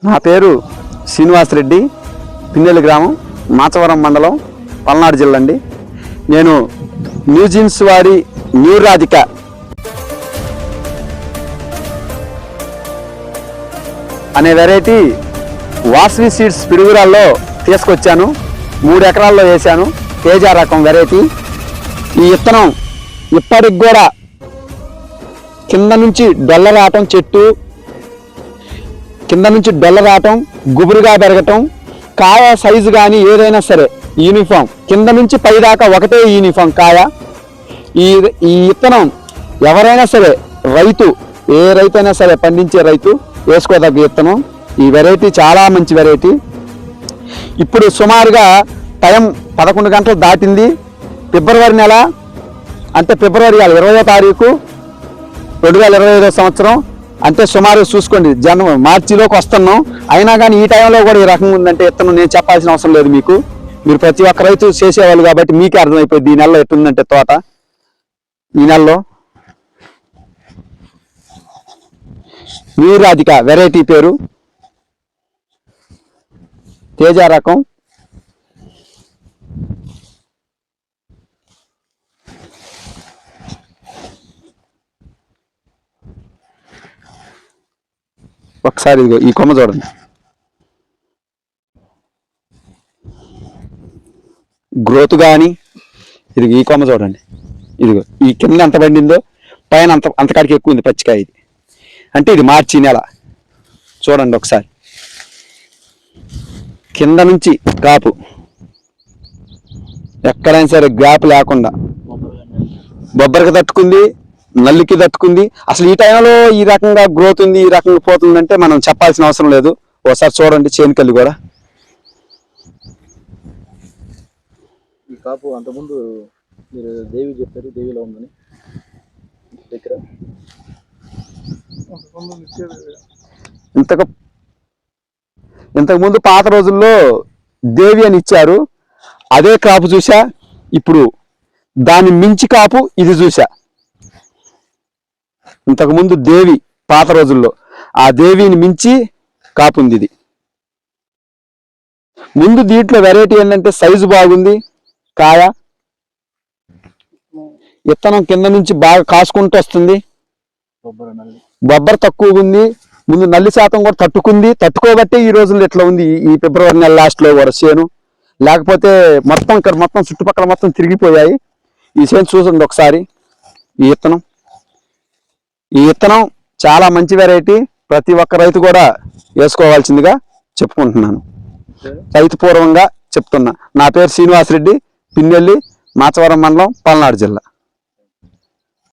నా పేరు శ్రీనివాసరెడ్డి, పిన్నెల్లి గ్రామం, మాచవరం మండలం, పల్నాడు జిల్లా అండి. నేను న్యూజిన్స్ వారి న్యూ రాధిక అనే వెరైటీ వాసవి సీడ్స్ పిడుగురాల్లో తీసుకొచ్చాను. 3 ఎకరాల్లో వేశాను. తేజ రకం వెరైటీ. ఈ విత్తనం ఇప్పటికి కూడా కింద నుంచి డొల్ల రావటం, చెట్టు కింద నుంచి డొల్ల రావటం, గుబురుగా పెరగటం, కాయ సైజు కానీ ఏదైనా సరే యూనిఫామ్, కింద నుంచి పై దాకా ఒకటే యూనిఫామ్ కాయ. ఈ విత్తనం ఎవరైనా సరే రైతు, ఏ రైతు అయినా సరే పండించే రైతు వేసుకోదగ్గ విత్తనం. ఈ వెరైటీ చాలా మంచి వెరైటీ. ఇప్పుడు సుమారుగా టైం 11 గంటలు దాటింది. ఫిబ్రవరి నెల, అంటే ఫిబ్రవరి 20వ తారీఖు 2025 సంవత్సరం. అంటే సుమారు చూసుకోండి, మార్చిలోకి వస్తున్నాం. అయినా కానీ ఈ టైంలో కూడా ఈ రకంగా ఉందంటే విత్తనం నేను చెప్పాల్సిన అవసరం లేదు మీకు. మీరు ప్రతి ఒక్క రైతు చేసేవాళ్ళు కాబట్టి మీకే అర్థమైపోయింది ఈ నెలలో ఎట్టుందంటే తోట. ఈ నెలలో న్యూ రాధిక వెరైటీ పేరు, తేజ రకం. ఒకసారి ఇదిగో ఈ కొమ్మ చూడండి, గ్రోత్ కానీ. ఇదిగో ఈ కొమ్మ చూడండి, ఇదిగో ఈ కింద ఎంత పండిందో పైన అంతకాడికి ఎక్కువ ఉంది పచ్చికాయ. ఇది అంటే ఇది మార్చి నెల. చూడండి ఒకసారి, కింద నుంచి కాపు ఎక్కడైనా సరే గ్యాప్ లేకుండా బొబ్బరికి తట్టుకుంది, నల్లికి తట్టుకుంది. అసలు ఈ టైంలో ఈ రకంగా గ్రోత్ ఉంది, ఈ రకంగా పోతుందంటే మనం చెప్పాల్సిన అవసరం లేదు. ఒకసారి చూడండి చేనుకల్లి కూడా. ఈ కాపు అంతకుముందు మీరు దేవి చెప్పారు, దేవిలో ఉందని దగ్గర ఇంతకుముందు పాత రోజుల్లో దేవి అని ఇచ్చారు. అదే కాపు చూసా. ఇప్పుడు దాన్ని మించి కాపు ఇది చూసా. ఇంతకుముందు దేవి పాత రోజుల్లో, ఆ దేవిని మించి కాపు ఉంది ఇది. ముందు దీంట్లో వెరైటీ ఏంటంటే సైజు బాగుంది, కాయ విత్తనం కింద నుంచి బాగా కాసుకుంటూ వస్తుంది. బొబ్బర తక్కువగా ఉంది. ముందు నల్లి శాతం కూడా తట్టుకోబట్టి ఈ రోజుల్లో ఇట్లా ఉంది. ఈ ఫిబ్రవరి నెల లాస్ట్లో కూడా చేను, లేకపోతే మొత్తం చుట్టుపక్కల మొత్తం తిరిగిపోయాయి. ఈ చేను చూసండి ఒకసారి. ఈ విత్తనం చాలా మంచి వెరైటీ. ప్రతి ఒక్క రైతు కూడా వేసుకోవాల్సిందిగా చెప్పుకుంటున్నాను, రైతు పూర్వంగా చెప్తున్నా. నా పేరు శ్రీనివాసరెడ్డి, పిన్నెల్లి, మాచవరం మండలం, పల్నాడు జిల్లా.